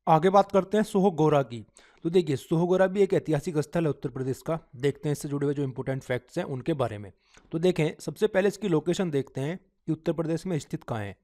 आगे बात करते हैं सोहगोरा की। तो देखिए सोहगोरा भी एक ऐतिहासिक स्थल है उत्तर प्रदेश का। देखते हैं इससे जुड़े हुए जो इंपॉर्टेंट फैक्ट्स हैं उनके बारे में। तो देखें सबसे पहले इसकी लोकेशन देखते हैं कि उत्तर प्रदेश में स्थित कहाँ है।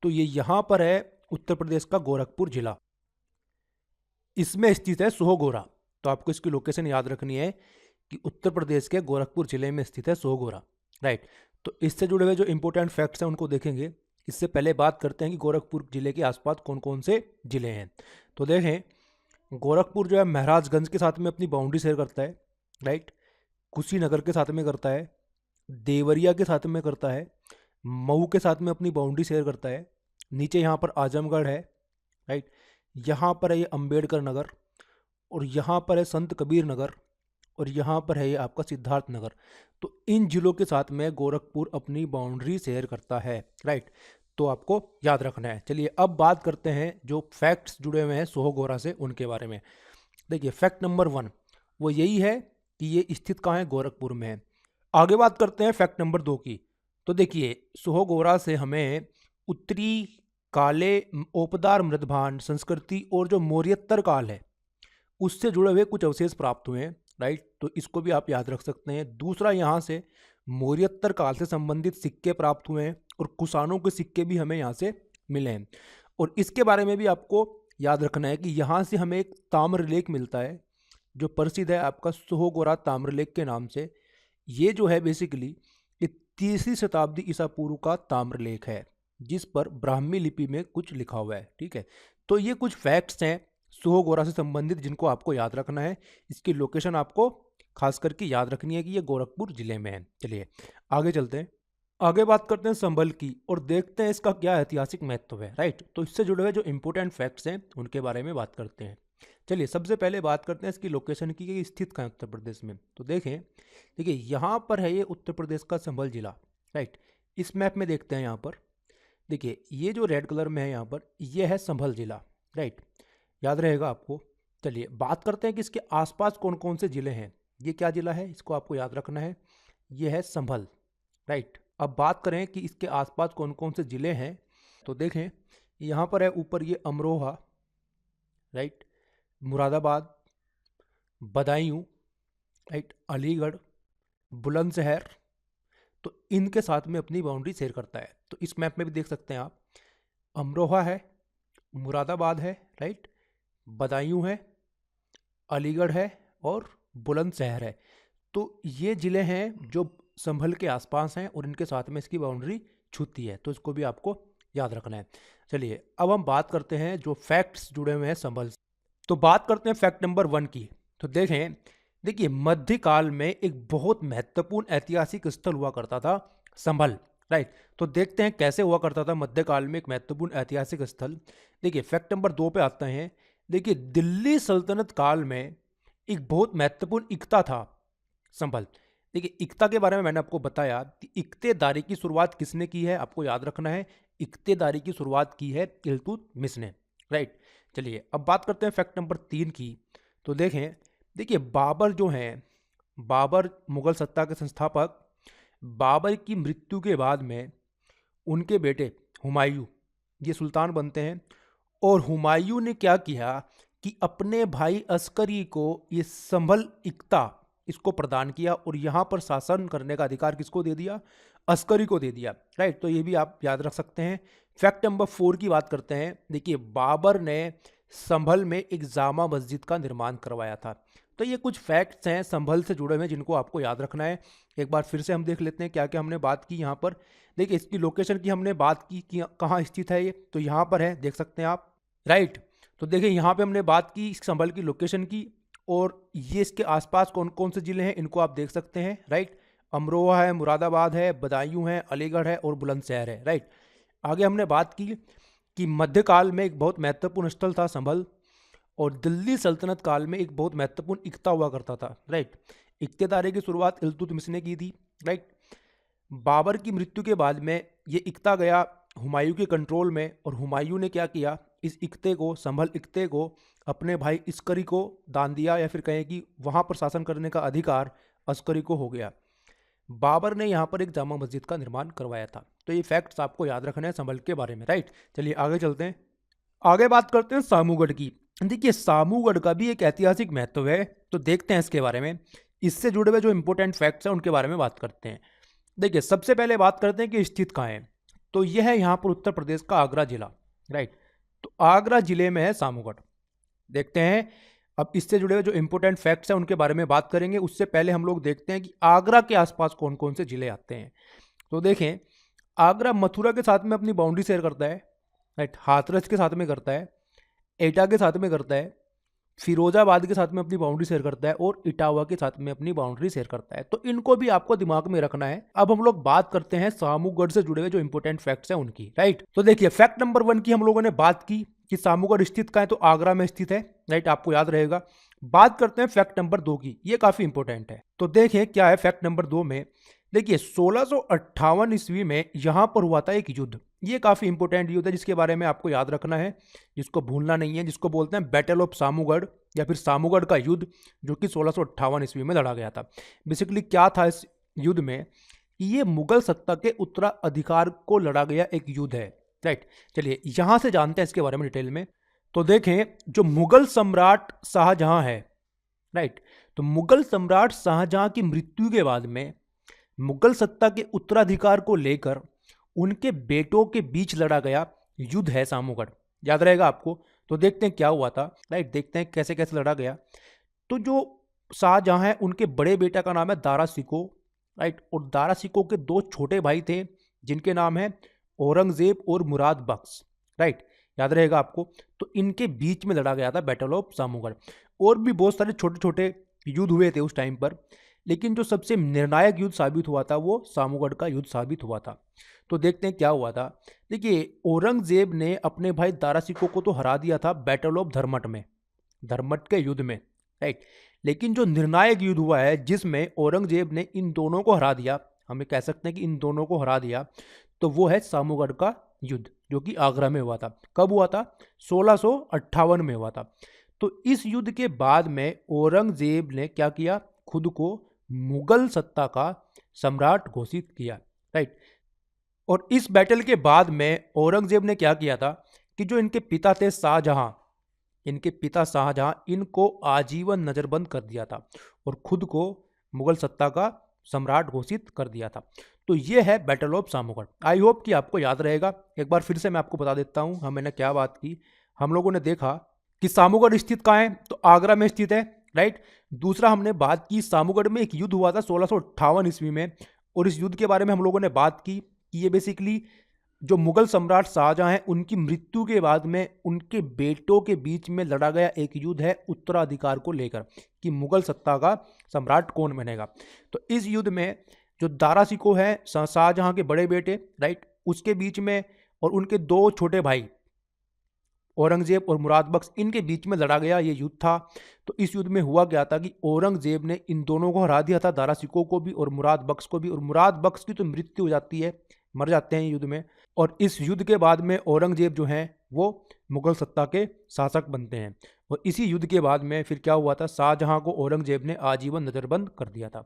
तो ये यहाँ पर है, उत्तर प्रदेश का गोरखपुर जिला, इसमें स्थित है सोहगोरा। तो आपको इसकी लोकेशन याद रखनी है कि उत्तर प्रदेश के गोरखपुर जिले में स्थित है सोहगोरा, राइट। तो इससे जुड़े हुए जो इंपॉर्टेंट फैक्ट्स हैं उनको देखेंगे। इससे पहले बात करते हैं कि गोरखपुर जिले के आसपास कौन कौन से जिले हैं। तो देखें गोरखपुर जो है महाराजगंज के साथ में अपनी बाउंड्री शेयर करता है, राइट। कुशीनगर के साथ में करता है, देवरिया के साथ में करता है, मऊ के साथ में अपनी बाउंड्री शेयर करता है। नीचे यहाँ पर आजमगढ़ है, राइट। यहाँ पर है ये अम्बेडकर नगर, और यहाँ पर है संत कबीर नगर, और यहाँ पर है ये आपका सिद्धार्थ नगर। तो इन जिलों के साथ में गोरखपुर अपनी बाउंड्री शेयर करता है, राइट। तो आपको याद रखना है। चलिए अब बात करते हैं जो फैक्ट्स जुड़े हुए हैं सोहगोरा से उनके बारे में। देखिए फैक्ट नंबर 1 वो यही है कि ये स्थित कहाँ है, गोरखपुर में है। आगे बात करते हैं फैक्ट नंबर 2 की। तो देखिए सोहगोरा से हमें उत्तरी काले ओपदार मृदभांड संस्कृति और जो मौर्योत्तर काल है उससे जुड़े हुए कुछ अवशेष प्राप्त हुए हैं, राइट। तो इसको भी आप याद रख सकते हैं। दूसरा यहाँ से मौर्योत्तर काल से संबंधित सिक्के प्राप्त हुए हैं, और कुषाणों के सिक्के भी हमें यहाँ से मिले हैं। और इसके बारे में भी आपको याद रखना है कि यहाँ से हमें एक ताम्रलेख मिलता है जो प्रसिद्ध है आपका सोहगोरा ताम्रलेख के नाम से। ये जो है बेसिकली ये 3री शताब्दी ईसा पूर्व का ताम्रलेख है जिस पर ब्राह्मी लिपि में कुछ लिखा हुआ है, ठीक है। तो ये कुछ फैक्ट्स हैं सोहगोरा से संबंधित जिनको आपको याद रखना है। इसकी लोकेशन आपको खास करके याद रखनी है कि ये गोरखपुर जिले में है। चलिए आगे चलते हैं। आगे बात करते हैं संभल की और देखते हैं इसका क्या ऐतिहासिक महत्व है, राइट। तो इससे जुड़े हुए जो इंपॉर्टेंट फैक्ट्स हैं उनके बारे में बात करते हैं। चलिए सबसे पहले बात करते हैं इसकी लोकेशन की कि स्थित कहाँ है उत्तर प्रदेश में। तो देखें, देखिए यहाँ पर है ये उत्तर प्रदेश का संभल जिला, राइट। इस मैप में देखते हैं यहाँ पर, देखिए ये जो रेड कलर में है यहाँ पर ये है संभल जिला, राइट। याद रहेगा आपको। चलिए बात करते हैं कि इसके आसपास कौन कौन से जिले हैं। ये क्या जिला है इसको आपको याद रखना है, ये है संभल, राइट। अब बात करें कि इसके आसपास कौन कौन से जिले हैं। तो देखें यहाँ पर है ऊपर ये अमरोहा, राइट, मुरादाबाद, बदायूं, राइट, अलीगढ़, बुलंदशहर। तो इनके साथ में अपनी बाउंड्री शेयर करता है। तो इस मैप में भी देख सकते हैं आप, अमरोहा है, मुरादाबाद है, राइट, बदायूं है, अलीगढ़ है और बुलंदशहर है। तो ये ज़िले हैं जो संभल के आसपास हैं और इनके साथ में इसकी बाउंड्री छूती है। तो इसको भी आपको याद रखना है। चलिए अब हम बात करते हैं जो फैक्ट्स जुड़े हुए हैं संभल से। तो बात करते हैं फैक्ट नंबर 1 की। तो देखें, देखिए मध्यकाल में एक बहुत महत्वपूर्ण ऐतिहासिक स्थल हुआ करता था संभल, राइट। तो देखते हैं कैसे हुआ करता था मध्यकाल में एक महत्वपूर्ण ऐतिहासिक स्थल। देखिए फैक्ट नंबर 2 पे आते हैं। देखिए दिल्ली सल्तनत काल में एक बहुत महत्वपूर्ण इक्ता था संभल। देखिए इक्ता के बारे में मैंने आपको बताया कि इक्तेदारी की शुरुआत किसने की है, आपको याद रखना है। इक्तेदारी की शुरुआत की है इल्तुतमिश ने, राइट। चलिए अब बात करते हैं फैक्ट नंबर 3 की। तो देखें, देखिए बाबर जो हैं, बाबर मुगल सत्ता के संस्थापक, बाबर की मृत्यु के बाद में उनके बेटे हुमायूं ये सुल्तान बनते हैं। और हुमायूं ने क्या किया कि अपने भाई अस्करी को ये संभल इक्ता इसको प्रदान किया और यहाँ पर शासन करने का अधिकार किसको दे दिया, अस्करी को दे दिया, राइट। तो ये भी आप याद रख सकते हैं। फैक्ट नंबर 4 की बात करते हैं। देखिए बाबर ने संभल में एक जामा मस्जिद का निर्माण करवाया था। तो ये कुछ फैक्ट्स हैं संभल से जुड़े हुए जिनको आपको याद रखना है। एक बार फिर से हम देख लेते हैं क्या क्या हमने बात की यहाँ पर। देखिए इसकी लोकेशन की हमने बात की कि कहाँ स्थित है ये, तो यहाँ पर है, देख सकते हैं आप, राइट। तो देखिए यहाँ पे हमने बात की संभल की लोकेशन की, और ये इसके आसपास कौन कौन से ज़िले हैं इनको आप देख सकते हैं, राइट। अमरोहा है, मुरादाबाद है, बदायूं है, अलीगढ़ है और बुलंदशहर है, राइट। आगे हमने बात की कि मध्यकाल में एक बहुत महत्वपूर्ण स्थल था संभल, और दिल्ली सल्तनत काल में एक बहुत महत्वपूर्ण इक्ता हुआ करता था, राइट। इक्तेदारी की शुरुआत इल्तुतमिश ने की थी, राइट। बाबर की मृत्यु के बाद में ये इक्ता गया हुमायूं के कंट्रोल में, और हुमायूं ने क्या किया, इस इक्ते को, संभल इक्ते को अपने भाई अस्करी को दान दिया, या फिर कहें कि वहाँ पर शासन करने का अधिकार अस्करी को हो गया। बाबर ने यहाँ पर एक जामा मस्जिद का निर्माण करवाया था। तो ये फैक्ट्स आपको याद रखना है संभल के बारे में, राइट। चलिए आगे चलते हैं। आगे बात करते हैं सामूगढ़ की। देखिए सामूगढ़ का भी एक ऐतिहासिक महत्व है, तो देखते हैं इसके बारे में। इससे जुड़े हुए जो इंपॉर्टेंट फैक्ट्स हैं उनके बारे में बात करते हैं। देखिए सबसे पहले बात करते हैं कि स्थित कहाँ है। तो यह है यहाँ पर उत्तर प्रदेश का आगरा जिला, राइट। तो आगरा जिले में है सामूगढ़। देखते हैं अब इससे जुड़े हुए जो इंपॉर्टेंट फैक्ट्स हैं उनके बारे में बात करेंगे। उससे पहले हम लोग देखते हैं कि आगरा के आसपास कौन कौन से जिले आते हैं। तो देखें, आगरा मथुरा के साथ में अपनी बाउंड्री शेयर करता है, राइट। हाथरस के साथ में करता है, एटा के साथ में करता है, फिरोजाबाद के साथ में अपनी बाउंड्री शेयर करता है और इटावा के साथ में अपनी बाउंड्री शेयर करता है। तो इनको भी आपको दिमाग में रखना है। अब हम लोग बात करते हैं सामूगढ़ से जुड़े हुए जो इंपॉर्टेंट फैक्ट्स हैं उनकी, राइट। तो देखिए फैक्ट नंबर 1 की हम लोगों ने बात की कि सामूगढ़ स्थित कहाँ है, तो आगरा में स्थित है, राइट, आपको याद रहेगा। बात करते हैं फैक्ट नंबर 2 की, ये काफी इंपॉर्टेंट है। तो देखें क्या है फैक्ट नंबर 2 में। देखिए 1658 ईस्वी में यहां पर हुआ था एक युद्ध। ये काफी इंपॉर्टेंट युद्ध है जिसके बारे में आपको याद रखना है, जिसको भूलना नहीं है, जिसको बोलते हैं बैटल ऑफ सामूगढ़ या फिर सामूगढ़ का युद्ध, जो कि 1658 ईस्वी में लड़ा गया था। बेसिकली क्या था इस युद्ध में कि ये मुगल सत्ता के उत्तराधिकार को लड़ा गया एक युद्ध है, राइट। चलिए यहां से जानते हैं इसके बारे में डिटेल में। तो देखें जो मुगल सम्राट शाहजहां है, राइट, तो मुगल सम्राट शाहजहां की मृत्यु के बाद में मुगल सत्ता के उत्तराधिकार को लेकर उनके बेटों के बीच लड़ा गया युद्ध है सामूगढ़, याद रहेगा आपको। तो देखते हैं क्या हुआ था, राइट, देखते हैं कैसे कैसे लड़ा गया। तो जो शाहजहां है उनके बड़े बेटा का नाम है दारा शिकोह, राइट, और दारा शिकोह के 2 छोटे भाई थे जिनके नाम है औरंगजेब और मुराद बख्श, राइट, याद रहेगा आपको। तो इनके बीच में लड़ा गया था बैटल ऑफ सामूगढ़। और भी बहुत सारे छोटे छोटे युद्ध हुए थे उस टाइम पर, लेकिन जो सबसे निर्णायक युद्ध साबित हुआ था वो सामूगढ़ का युद्ध साबित हुआ था। तो देखते हैं क्या हुआ था। देखिए औरंगजेब ने अपने भाई दारा शिकोह को तो हरा दिया था बैटल ऑफ धर्मट में, धर्मट के युद्ध में, राइट। लेकिन जो निर्णायक युद्ध हुआ है जिसमें औरंगजेब ने इन दोनों को हरा दिया, हमें कह सकते हैं कि इन दोनों को हरा दिया, तो वो है सामूगढ़ का युद्ध, जो कि आगरा में हुआ था। कब हुआ था? 1658 में हुआ था। तो इस युद्ध के बाद में औरंगजेब ने क्या किया, खुद को मुगल सत्ता का सम्राट घोषित किया, राइट। और इस बैटल के बाद में औरंगजेब ने क्या किया था कि जो इनके पिता थे शाहजहां, इनके पिता शाहजहां, इनको आजीवन नजरबंद कर दिया था और खुद को मुगल सत्ता का सम्राट घोषित कर दिया था। तो ये है battle of Samugarh. I hope कि आपको याद रहेगा। एक बार फिर से मैं आपको बता देता हूं हमने क्या बात की। हम लोगों ने देखा कि सामूगढ़ स्थित कहाँ है, तो आगरा में स्थित है, राइट। दूसरा हमने बात की सामूगढ़ में एक युद्ध हुआ था 1658 ईस्वी में, और इस युद्ध के बारे में हम लोगों ने बात की कि ये बेसिकली जो मुगल सम्राट शाहजहां हैं उनकी मृत्यु के बाद में उनके बेटों के बीच में लड़ा गया एक युद्ध है उत्तराधिकार को लेकर कि मुगल सत्ता का सम्राट कौन बनेगा। तो इस युद्ध में जो दारा शिकोह है शाहजहां के बड़े बेटे, राइट, उसके बीच में और उनके 2 छोटे भाई औरंगजेब और मुराद बख्श, इनके बीच में लड़ा गया ये युद्ध था। तो इस युद्ध में हुआ क्या था कि औरंगजेब ने इन दोनों को हरा दिया था, दारा शिकोह को भी और मुराद बख्श को भी। और मुराद बख्श की तो मृत्यु हो जाती है, मर जाते हैं युद्ध में। और इस युद्ध के बाद में औरंगजेब जो हैं वो मुगल सत्ता के शासक बनते हैं। और इसी युद्ध के बाद में फिर क्या हुआ था, शाहजहां को औरंगजेब ने आजीवन नजरबंद कर दिया था।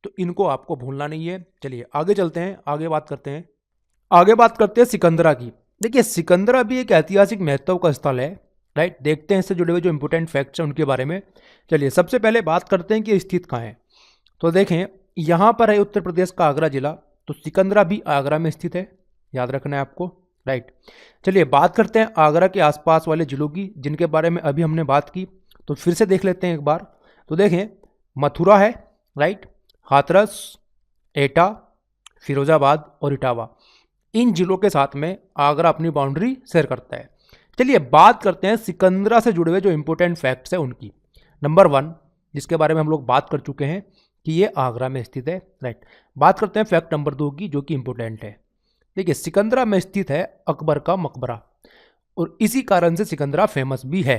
तो इनको आपको भूलना नहीं है। चलिए आगे चलते हैं, आगे बात करते हैं सिकंदरा की। देखिए सिकंदरा भी एक ऐतिहासिक महत्व का स्थल है, राइट। देखते हैं इससे जुड़े हुए जो इंपॉर्टेंट फैक्ट्स हैं उनके बारे में। चलिए सबसे पहले बात करते हैं कि स्थित कहाँ है। तो देखें यहाँ पर है उत्तर प्रदेश का आगरा जिला, तो सिकंदरा भी आगरा में स्थित है, याद रखना है आपको, राइट। चलिए बात करते हैं आगरा के आसपास वाले जिलों की जिनके बारे में अभी हमने बात की। तो फिर से देख लेते हैं एक बार। तो देखें मथुरा है, राइट, हाथरस, एटा, फिरोजाबाद और इटावा, इन जिलों के साथ में आगरा अपनी बाउंड्री शेयर करता है। चलिए बात करते हैं सिकंदरा से जुड़े हुए जो इंपॉर्टेंट फैक्ट्स हैं उनकी। नंबर 1 जिसके बारे में हम लोग बात कर चुके हैं कि ये आगरा में स्थित है, राइट। बात करते हैं फैक्ट नंबर 2 की जो कि इंपॉर्टेंट है। देखिए सिकंदरा में स्थित है अकबर का मकबरा, और इसी कारण से सिकंदरा फेमस भी है,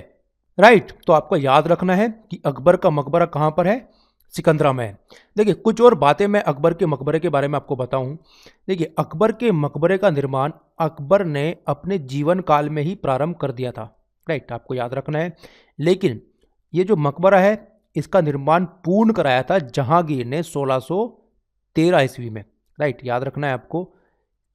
राइट। तो आपको याद रखना है कि अकबर का मकबरा कहाँ पर है, सिकंदरा में है। देखिए कुछ और बातें मैं अकबर के मकबरे के बारे में आपको बताऊं। देखिए अकबर के मकबरे का निर्माण अकबर ने अपने जीवन काल में ही प्रारंभ कर दिया था, राइट, आपको याद रखना है। लेकिन ये जो मकबरा है इसका निर्माण पूर्ण कराया था जहांगीर ने 1613 ईस्वी में, राइट। याद रखना है आपको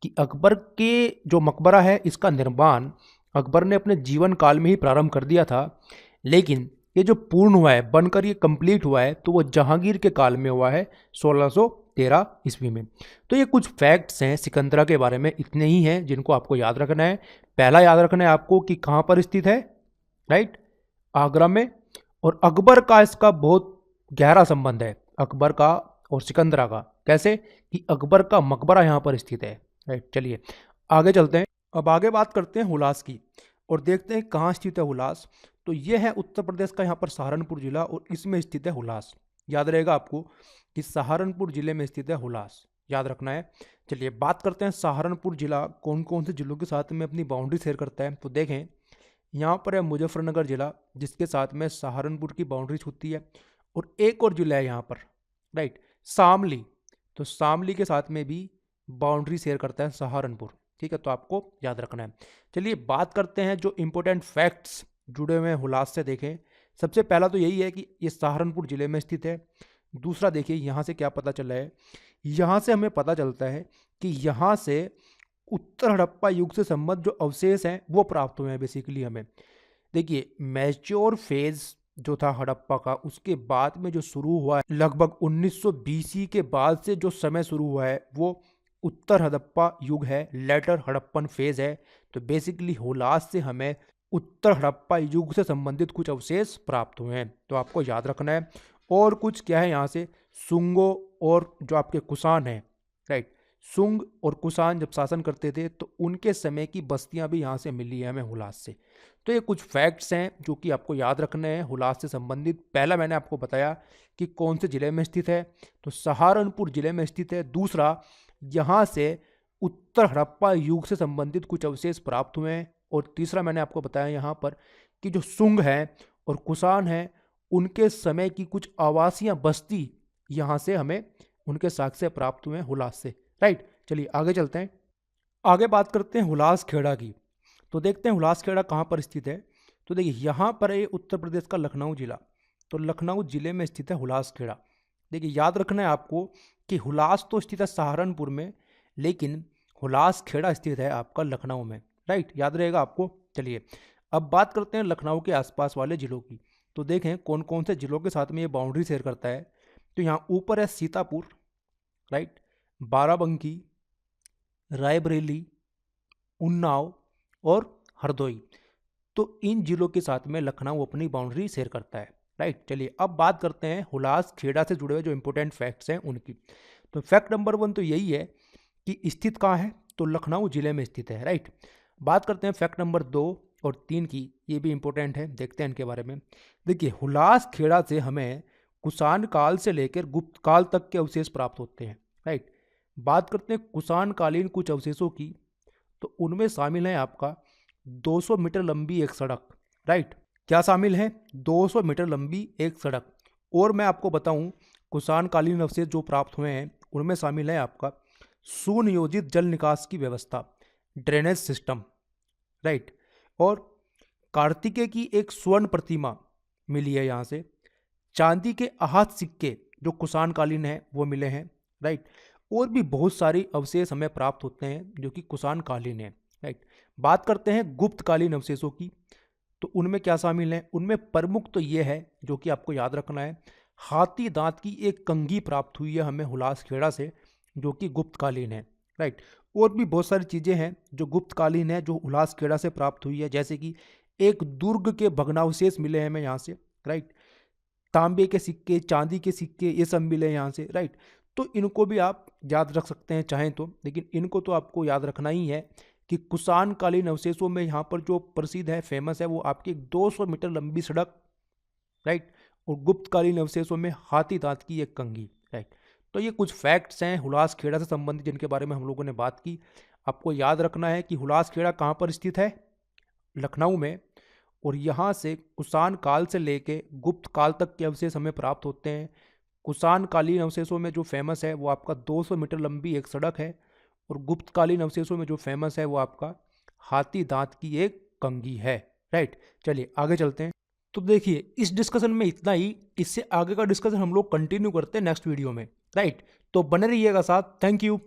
कि अकबर के जो मकबरा है इसका निर्माण अकबर ने अपने जीवन काल में ही प्रारंभ कर दिया था, लेकिन ये जो पूर्ण हुआ है, बनकर ये कंप्लीट हुआ है, तो वो जहांगीर के काल में हुआ है 1613 ईस्वी में। तो ये कुछ फैक्ट्स हैं सिकंदरा के बारे में, इतने ही हैं जिनको आपको याद रखना है। पहला याद रखना है आपको कि कहाँ पर स्थित है, राइट, आगरा में। और अकबर का इसका बहुत गहरा संबंध है, अकबर का और सिकंदरा का। कैसे कि अकबर का मकबरा यहाँ पर स्थित है, राइट। चलिए आगे चलते हैं। अब आगे बात करते हैं हुलास की और देखते हैं कहाँ स्थित है हुलास। तो ये है उत्तर प्रदेश का यहाँ पर सहारनपुर जिला और इसमें स्थित है हुलास। याद रहेगा आपको कि सहारनपुर जिले में स्थित है हुलास, याद रखना है। चलिए बात करते हैं सहारनपुर जिला कौन कौन से जिलों के साथ में अपनी बाउंड्री शेयर करता है। तो देखें यहाँ पर है मुजफ्फरनगर जिला, जिसके साथ में सहारनपुर की बाउंड्री छूती है। और एक और जिला है यहाँ पर, राइट, शामली। तो शामली के साथ में भी बाउंड्री शेयर करता है सहारनपुर, ठीक है, तो आपको याद रखना है। चलिए बात करते हैं जो इंपॉर्टेंट फैक्ट्स जुड़े हुए हैं हुलास से। देखें सबसे पहला तो यही है कि ये सहारनपुर जिले में स्थित है। दूसरा देखिए यहाँ से क्या पता चला है, यहाँ से हमें पता चलता है कि यहाँ से उत्तर हड़प्पा युग से संबंध जो अवशेष हैं वो प्राप्त हुए हैं बेसिकली हमें। देखिए मैच्योर फेज जो था हड़प्पा का, उसके बाद में जो शुरू हुआ है लगभग 1900 BC के बाद से जो समय शुरू हुआ है वो उत्तर हड़प्पा युग है, लेटर हड़प्पन फेज है। तो बेसिकली हुलास से हमें उत्तर हड़प्पा युग से संबंधित कुछ अवशेष प्राप्त हुए हैं, तो आपको याद रखना है। और कुछ क्या है यहाँ से, सुंगो और जो आपके कुषाण हैं, राइट, सुंग और कुषाण जब शासन करते थे तो उनके समय की बस्तियां भी यहाँ से मिली है हमें हुलास से। तो ये कुछ फैक्ट्स हैं जो कि आपको याद रखने हैं हुलास से संबंधित। पहला मैंने आपको बताया कि कौन से जिले में स्थित है, तो सहारनपुर जिले में स्थित है। दूसरा, यहाँ से उत्तर हड़प्पा युग से संबंधित कुछ अवशेष प्राप्त हुए हैं। और तीसरा मैंने आपको बताया यहाँ पर कि जो सुंग है और कुषाण है उनके समय की कुछ आवासीय बस्ती यहाँ से हमें उनके साक्ष्य प्राप्त हुए हैं हुलास से, राइट। चलिए आगे चलते हैं, आगे बात करते हैं हुलास खेड़ा की। तो देखते हैं हुलास खेड़ा कहाँ पर स्थित है। तो देखिए यहाँ पर है उत्तर प्रदेश का लखनऊ जिला, तो लखनऊ जिले में स्थित है हुलास खेड़ा। देखिए याद रखना है आपको कि हुलास तो स्थित है सहारनपुर में, लेकिन हुलास खेड़ा स्थित है आपका लखनऊ में, राइट, याद रहेगा आपको। चलिए अब बात करते हैं लखनऊ के आसपास वाले जिलों की। तो देखें कौन कौन से जिलों के साथ में ये बाउंड्री शेयर करता है। तो यहाँ ऊपर है सीतापुर, राइट, बाराबंकी, रायबरेली, उन्नाव और हरदोई। तो इन जिलों के साथ में लखनऊ अपनी बाउंड्री शेयर करता है, राइट। चलिए अब बात करते हैं हुलास खेड़ा से जुड़े हुए जो इंपॉर्टेंट फैक्ट्स हैं उनकी। तो फैक्ट नंबर 1 तो यही है कि स्थित कहाँ है, तो लखनऊ जिले में स्थित है, राइट। बात करते हैं फैक्ट नंबर 2 और 3 की, ये भी इंपॉर्टेंट है, देखते हैं इनके बारे में। देखिए हुलास खेड़ा से हमें कुषाण काल से लेकर गुप्त काल तक के अवशेष प्राप्त होते हैं, राइट। बात करते हैं कुषाण कालीन कुछ अवशेषों की, तो उनमें शामिल है आपका 200 मीटर लंबी एक सड़क, राइट। क्या शामिल है, 200 मीटर लंबी एक सड़क। और मैं आपको बताऊं कुषाण कालीन अवशेष जो प्राप्त हुए हैं उनमें शामिल है आपका सुनियोजित जल निकास की व्यवस्था, ड्रेनेज सिस्टम, राइट। और कार्तिकेय की एक स्वर्ण प्रतिमा मिली है यहाँ से। चांदी के आहत सिक्के जो कुषाण कालीन है वो मिले हैं, राइट। और भी बहुत सारी अवशेष हमें प्राप्त होते हैं जो कि कुषाण कालीन है, राइट। बात करते हैं गुप्त कालीन अवशेषों की, तो उनमें क्या शामिल है, उनमें प्रमुख तो ये है जो कि आपको याद रखना है, हाथी दांत की एक कंघी प्राप्त हुई है हमें हुलास खेड़ा से जो कि गुप्त कालीन है, राइट। और भी बहुत सारी चीज़ें हैं जो गुप्त कालीन है जो हुलास खेड़ा से प्राप्त हुई है, जैसे कि एक दुर्ग के भग्नावशेष मिले हैं हमें यहाँ से, राइट। तांबे के सिक्के, चांदी के सिक्के, ये सब मिले यहाँ से, राइट। तो इनको भी आप याद रख सकते हैं चाहें तो, लेकिन इनको तो आपको याद रखना ही है कि कुषाण कालीन अवशेषों में यहाँ पर जो प्रसिद्ध है, फेमस है, वो आपकी 200 मीटर लंबी सड़क, राइट। और गुप्त कालीन अवशेषों में हाथी दांत की एक कंघी, राइट। तो ये कुछ फैक्ट्स हैं हुलास खेड़ा से संबंधित जिनके बारे में हम लोगों ने बात की। आपको याद रखना है कि हुलास खेड़ा कहाँ पर स्थित है, लखनऊ में। और यहाँ से कुषाण काल से लेके गुप्त काल तक के अवशेष हमें प्राप्त होते हैं। कुषाण कालीन अवशेषों में जो फेमस है वो आपका 200 मीटर लंबी एक सड़क है, और गुप्त कालीन अवशेषों में जो फेमस है वो आपका हाथी दांत की एक कंघी है, राइट। चलिए आगे चलते हैं। तो देखिए इस डिस्कशन में इतना ही, इससे आगे का डिस्कशन हम लोग कंटिन्यू करते हैं नेक्स्ट वीडियो में, राइट। तो बने रहिएगा साथ, थैंक यू।